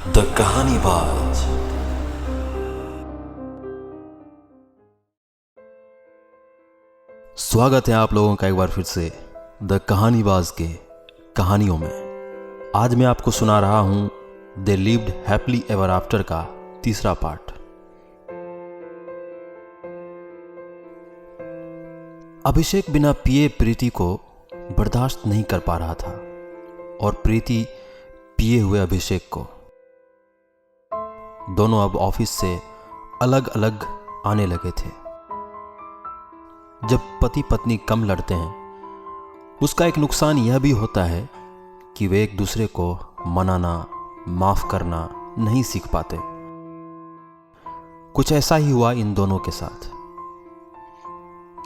The कहानीबाज। स्वागत है आप लोगों का एक बार फिर से द कहानीबाज के कहानियों में। आज मैं आपको सुना रहा हूं they lived happily ever after का तीसरा पार्ट। अभिषेक बिना पिए प्रीति को बर्दाश्त नहीं कर पा रहा था और प्रीति पिए हुए अभिषेक को। दोनों अब ऑफिस से अलग अलग आने लगे थे। जब पति पत्नी कम लड़ते हैं उसका एक नुकसान यह भी होता है कि वे एक दूसरे को मनाना, माफ करना नहीं सीख पाते। कुछ ऐसा ही हुआ इन दोनों के साथ।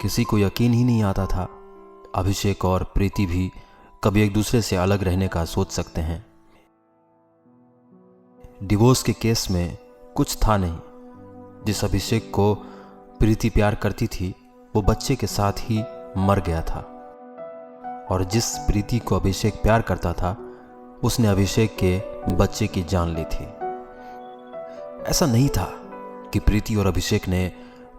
किसी को यकीन ही नहीं आता था अभिषेक और प्रीति भी कभी एक दूसरे से अलग रहने का सोच सकते हैं। डिवोर्स के केस में कुछ था नहीं। जिस अभिषेक को प्रीति प्यार करती थी वो बच्चे के साथ ही मर गया था, और जिस प्रीति को अभिषेक प्यार करता था उसने अभिषेक के बच्चे की जान ली थी। ऐसा नहीं था कि प्रीति और अभिषेक ने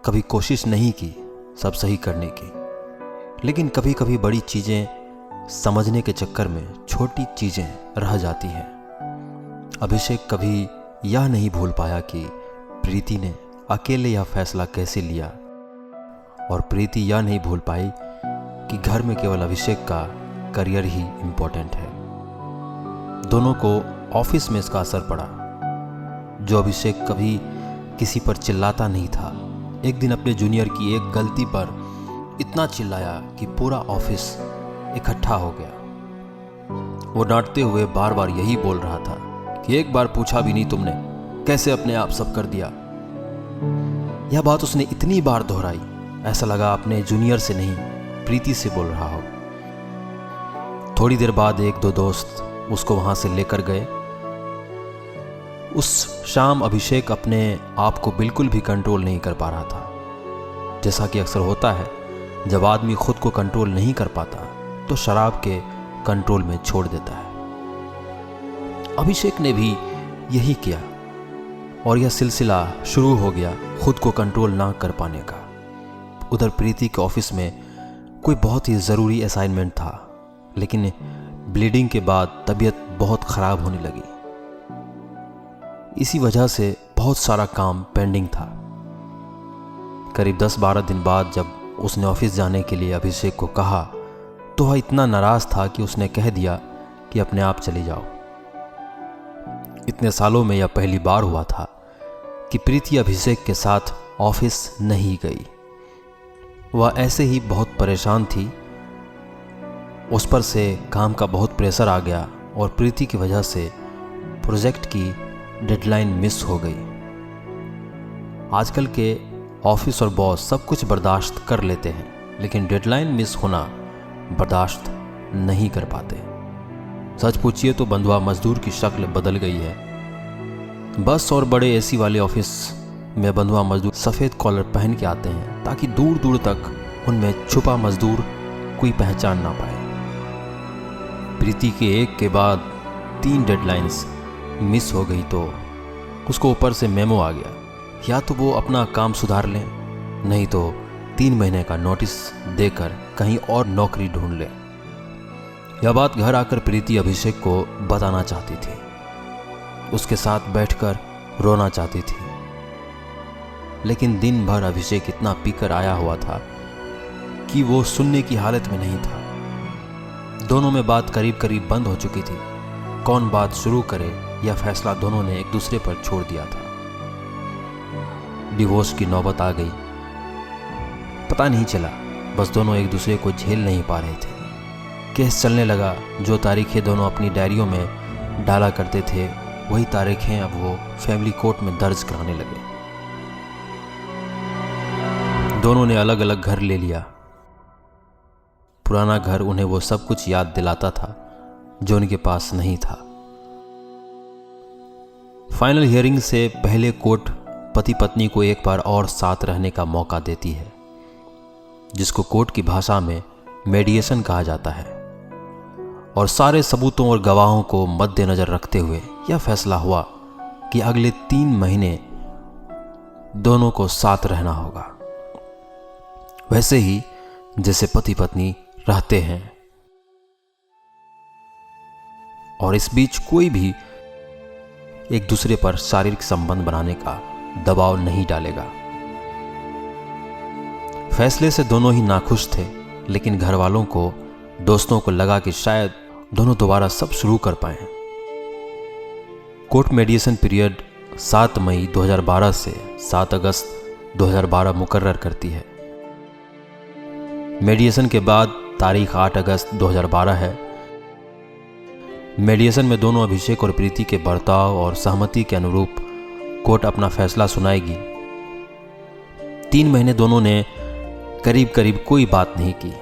कभी कोशिश नहीं की सब सही करने की, लेकिन कभी कभी बड़ी चीजें समझने के चक्कर में छोटी चीजें रह जाती हैं। अभिषेक कभी यह नहीं भूल पाया कि प्रीति ने अकेले यह फैसला कैसे लिया, और प्रीति यह नहीं भूल पाई कि घर में केवल अभिषेक का करियर ही इम्पोर्टेंट है। दोनों को ऑफिस में इसका असर पड़ा। जो अभिषेक कभी किसी पर चिल्लाता नहीं था, एक दिन अपने जूनियर की एक गलती पर इतना चिल्लाया कि पूरा ऑफिस इकट्ठा हो गया। वो डांटते हुए बार बार यही बोल रहा था कि एक बार पूछा भी नहीं तुमने, कैसे अपने आप सब कर दिया। यह बात उसने इतनी बार दोहराई, ऐसा लगा अपने जूनियर से नहीं प्रीति से बोल रहा हो। थोड़ी देर बाद एक दो दोस्त उसको वहां से लेकर गए। उस शाम अभिषेक अपने आप को बिल्कुल भी कंट्रोल नहीं कर पा रहा था। जैसा कि अक्सर होता है, जब आदमी खुद को कंट्रोल नहीं कर पाता तो शराब के कंट्रोल में छोड़ देता है। अभिषेक ने भी यही किया और यह सिलसिला शुरू हो गया खुद को कंट्रोल ना कर पाने का। उधर प्रीति के ऑफिस में कोई बहुत ही ज़रूरी असाइनमेंट था, लेकिन ब्लीडिंग के बाद तबीयत बहुत ख़राब होने लगी। इसी वजह से बहुत सारा काम पेंडिंग था। करीब 10-12 दिन बाद जब उसने ऑफिस जाने के लिए अभिषेक को कहा तो वह इतना नाराज़ था कि उसने कह दिया कि अपने आप चली जाओ। इतने सालों में यह पहली बार हुआ था कि प्रीति अभिषेक के साथ ऑफिस नहीं गई। वह ऐसे ही बहुत परेशान थी। उस पर से काम का बहुत प्रेशर आ गया और प्रीति की वजह से प्रोजेक्ट की डेडलाइन मिस हो गई। आजकल के ऑफिस और बॉस सब कुछ बर्दाश्त कर लेते हैं, लेकिन डेडलाइन मिस होना बर्दाश्त नहीं कर पाते। सच पूछिए तो बंधुआ मजदूर की शक्ल बदल गई है। बस और बड़े एसी वाले ऑफिस में बंधुआ मजदूर सफ़ेद कॉलर पहन के आते हैं ताकि दूर दूर तक उनमें छुपा मजदूर कोई पहचान ना पाए। प्रीति के एक के बाद 3 डेडलाइंस मिस हो गई तो उसको ऊपर से मेमो आ गया, या तो वो अपना काम सुधार लें, नहीं तो 3 महीने का नोटिस देकर कहीं और नौकरी ढूंढ लें। यह बात घर आकर प्रीति अभिषेक को बताना चाहती थी, उसके साथ बैठकर रोना चाहती थी, लेकिन दिन भर अभिषेक इतना पीकर आया हुआ था कि वो सुनने की हालत में नहीं था। दोनों में बात करीब करीब बंद हो चुकी थी। कौन बात शुरू करे यह फैसला दोनों ने एक दूसरे पर छोड़ दिया था। डिवोर्स की नौबत आ गई। पता नहीं चला, बस दोनों एक दूसरे को झेल नहीं पा रहे थे। केस चलने लगा। जो तारीखें दोनों अपनी डायरियों में डाला करते थे वही तारीखें अब वो फैमिली कोर्ट में दर्ज कराने लगे। दोनों ने अलग अलग घर ले लिया। पुराना घर उन्हें वो सब कुछ याद दिलाता था जो उनके पास नहीं था। फाइनल हियरिंग से पहले कोर्ट पति पत्नी को एक बार और साथ रहने का मौका देती है, जिसको कोर्ट की भाषा में मेडिएशन कहा जाता है। और सारे सबूतों और गवाहों को मद्देनजर रखते हुए यह फैसला हुआ कि अगले 3 महीने दोनों को साथ रहना होगा, वैसे ही जैसे पति पत्नी रहते हैं, और इस बीच कोई भी एक दूसरे पर शारीरिक संबंध बनाने का दबाव नहीं डालेगा। फैसले से दोनों ही नाखुश थे, लेकिन घर वालों को, दोस्तों को लगा कि शायद दोनों दोबारा सब शुरू कर पाए। कोर्ट मेडिएशन पीरियड 7 मई 2012 से 7 अगस्त 2012 मुकर्रर करती है। मेडिएशन के बाद तारीख 8 अगस्त 2012 है। मेडिएशन में दोनों अभिषेक और प्रीति के बर्ताव और सहमति के अनुरूप कोर्ट अपना फैसला सुनाएगी। 3 महीने दोनों ने करीब करीब कोई बात नहीं की।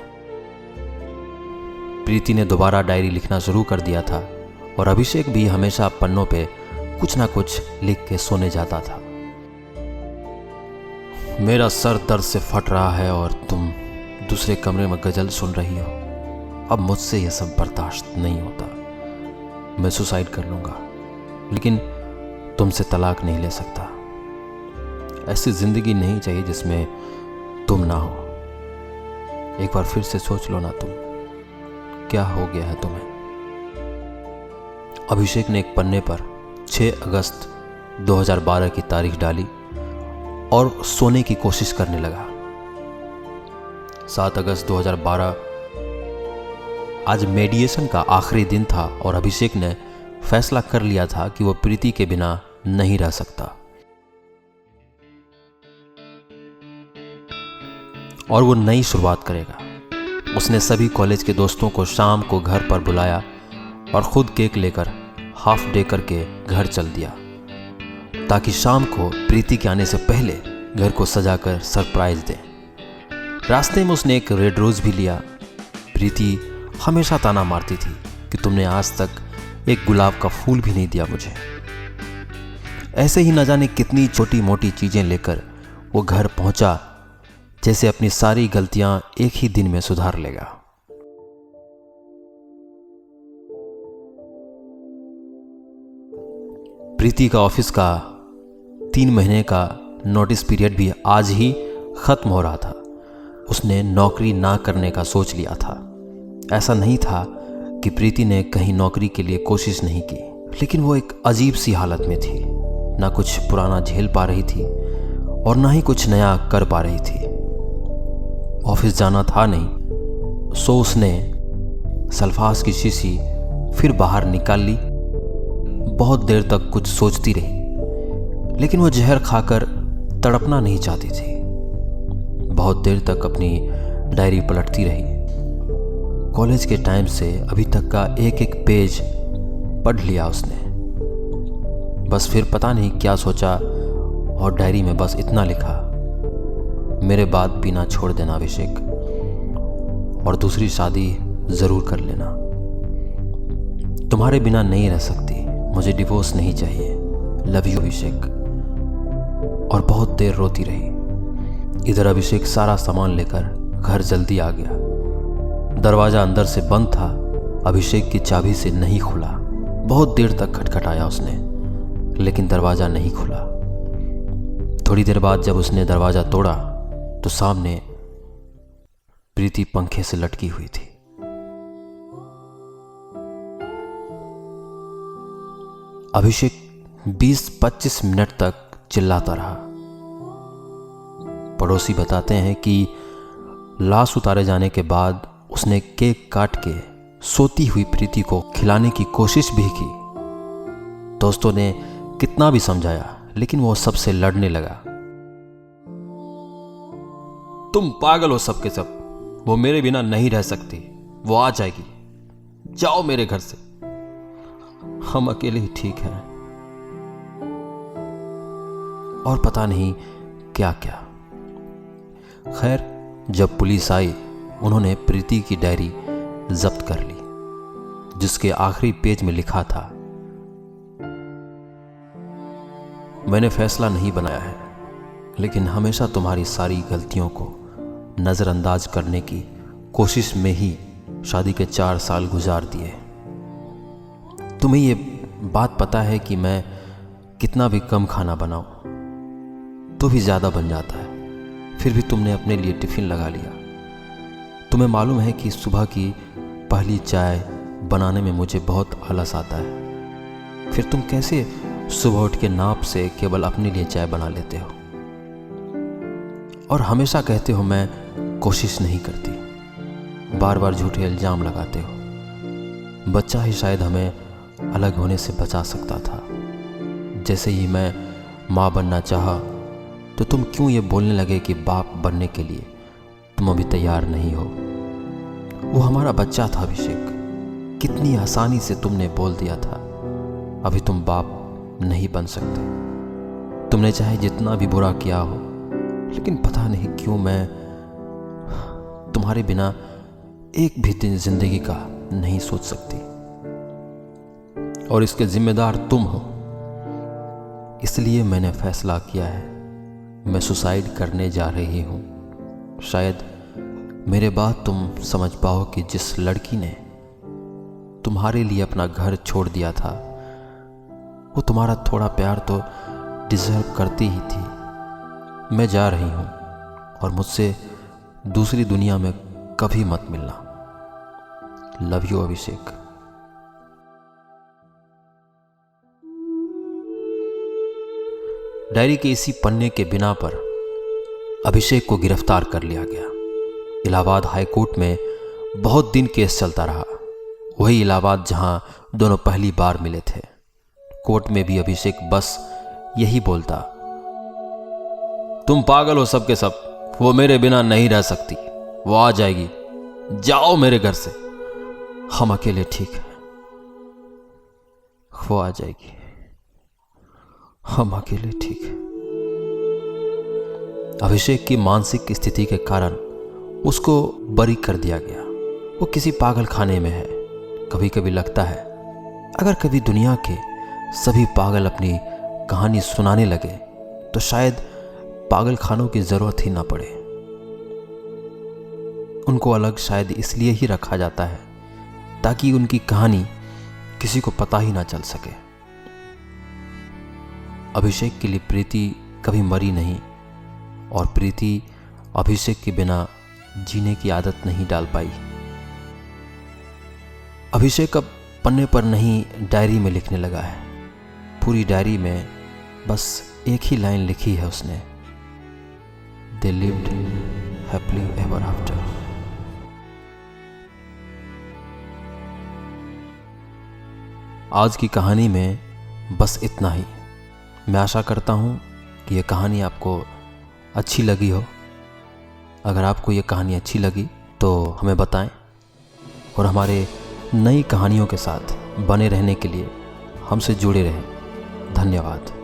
प्रीति ने दोबारा डायरी लिखना शुरू कर दिया था और अभिषेक भी हमेशा पन्नों पे कुछ ना कुछ लिख के सोने जाता था। मेरा सर दर्द से फट रहा है और तुम दूसरे कमरे में गजल सुन रही हो। अब मुझसे यह सब बर्दाश्त नहीं होता। मैं सुसाइड कर लूंगा, लेकिन तुमसे तलाक नहीं ले सकता। ऐसी जिंदगी नहीं चाहिए जिसमें तुम ना हो। एक बार फिर से सोच लो ना, तुम क्या हो गया है तुम्हें। अभिषेक ने एक पन्ने पर 6 अगस्त 2012 की तारीख डाली और सोने की कोशिश करने लगा। 7 अगस्त 2012 आज मेडिएशन का आखिरी दिन था और अभिषेक ने फैसला कर लिया था कि वो प्रीति के बिना नहीं रह सकता और वो नई शुरुआत करेगा। उसने सभी कॉलेज के दोस्तों को शाम को घर पर बुलाया और खुद केक लेकर हाफ डे करके घर चल दिया, ताकि शाम को प्रीति के आने से पहले घर को सजाकर सरप्राइज दे। रास्ते में उसने एक रेड रोज भी लिया। प्रीति हमेशा ताना मारती थी कि तुमने आज तक एक गुलाब का फूल भी नहीं दिया मुझे। ऐसे ही न जाने कितनी छोटी मोटी चीजें लेकर वो घर पहुंचा, जैसे अपनी सारी गलतियां एक ही दिन में सुधार लेगा। प्रीति का ऑफिस का 3 महीने का नोटिस पीरियड भी आज ही खत्म हो रहा था। उसने नौकरी ना करने का सोच लिया था। ऐसा नहीं था कि प्रीति ने कहीं नौकरी के लिए कोशिश नहीं की, लेकिन वो एक अजीब सी हालत में थी। ना कुछ पुराना झेल पा रही थी और ना ही कुछ नया कर पा रही थी। ऑफिस जाना था नहीं, सो उसने सल्फास की शीशी फिर बाहर निकाल ली। बहुत देर तक कुछ सोचती रही, लेकिन वो जहर खाकर तड़पना नहीं चाहती थी। बहुत देर तक अपनी डायरी पलटती रही। कॉलेज के टाइम से अभी तक का एक एक पेज पढ़ लिया उसने। बस फिर पता नहीं क्या सोचा और डायरी में बस इतना लिखा, मेरे बाद पीना छोड़ देना अभिषेक, और दूसरी शादी जरूर कर लेना। तुम्हारे बिना नहीं रह सकती, मुझे डिवोर्स नहीं चाहिए, लव यू अभिषेक। और बहुत देर रोती रही। इधर अभिषेक सारा सामान लेकर घर जल्दी आ गया। दरवाजा अंदर से बंद था, अभिषेक की चाबी से नहीं खुला। बहुत देर तक खटखटाया उसने, लेकिन दरवाजा नहीं खुला। थोड़ी देर बाद जब उसने दरवाजा तोड़ा तो सामने प्रीति पंखे से लटकी हुई थी। अभिषेक 20-25 मिनट तक चिल्लाता रहा। पड़ोसी बताते हैं कि लाश उतारे जाने के बाद उसने केक काट के सोती हुई प्रीति को खिलाने की कोशिश भी की। दोस्तों ने कितना भी समझाया, लेकिन वो सबसे लड़ने लगा। तुम पागल हो सबके सब, वो मेरे बिना नहीं रह सकती, वो आ जाएगी, जाओ मेरे घर से, हम अकेले ही ठीक हैं। और पता नहीं क्या क्या। खैर, जब पुलिस आई उन्होंने प्रीति की डायरी जब्त कर ली, जिसके आखिरी पेज में लिखा था, मैंने फैसला नहीं बनाया है, लेकिन हमेशा तुम्हारी सारी गलतियों को नजरअंदाज करने की कोशिश में ही शादी के 4 साल गुजार दिए। तुम्हें ये बात पता है कि मैं कितना भी कम खाना बनाओ तो भी ज़्यादा बन जाता है। फिर भी तुमने अपने लिए टिफ़िन लगा लिया। तुम्हें मालूम है कि सुबह की पहली चाय बनाने में मुझे बहुत आलस आता है। फिर तुम कैसे सुबह उठ के नाप से केवल अपने लिए चाय बना लेते हो और हमेशा कहते हो मैं कोशिश नहीं करती। बार बार झूठे इल्ज़ाम लगाते हो। बच्चा ही शायद हमें अलग होने से बचा सकता था। जैसे ही मैं माँ बनना चाहा तो तुम क्यों ये बोलने लगे कि बाप बनने के लिए तुम अभी तैयार नहीं हो। वो हमारा बच्चा था अभिषेक। कितनी आसानी से तुमने बोल दिया था अभी तुम बाप नहीं बन सकते। तुमने चाहे जितना भी बुरा किया हो, लेकिन पता नहीं क्यों मैं तुम्हारे बिना एक भी दिन जिंदगी का नहीं सोच सकती। और इसके जिम्मेदार तुम हो। इसलिए मैंने फैसला किया है मैं सुसाइड करने जा रही हूँ। शायद मेरे बाद तुम समझ पाओ कि जिस लड़की ने तुम्हारे लिए अपना घर छोड़ दिया था वो तुम्हारा थोड़ा प्यार तो डिजर्व करती ही थी। मैं जा रही हूँ और मुझसे दूसरी दुनिया में कभी मत मिलना। Love you Abhishek. डायरी के इसी पन्ने के बिना पर अभिषेक को गिरफ्तार कर लिया गया। इलाहाबाद हाई कोर्ट में बहुत दिन केस चलता रहा। वही इलाहाबाद जहां दोनों पहली बार मिले थे। कोर्ट में भी अभिषेक बस यही बोलता, तुम पागल हो सबके सब। वो मेरे बिना नहीं रह सकती। वो आ जाएगी। जाओ मेरे घर से। हम अकेले ठीक है। वो आ जाएगी। हम अकेले ठीक है। अभिषेक की मानसिक स्थिति के कारण उसको बरी कर दिया गया। वो किसी पागल खाने में है। कभी कभी लगता है अगर कभी दुनिया के सभी पागल अपनी कहानी सुनाने लगे तो शायद पागल खानों की जरूरत ही ना पड़े। उनको अलग शायद इसलिए ही रखा जाता है ताकि उनकी कहानी किसी को पता ही ना चल सके। अभिषेक के लिए प्रीति कभी मरी नहीं और प्रीति अभिषेक के बिना जीने की आदत नहीं डाल पाई। अभिषेक अब पन्ने पर नहीं डायरी में लिखने लगा है। पूरी डायरी में बस एक ही लाइन लिखी है उसने, They lived happily ever after। आज की कहानी में बस इतना ही। मैं आशा करता हूँ कि यह कहानी आपको अच्छी लगी हो। अगर आपको ये कहानी अच्छी लगी तो हमें बताएं और हमारे नई कहानियों के साथ बने रहने के लिए हमसे जुड़े रहें। धन्यवाद।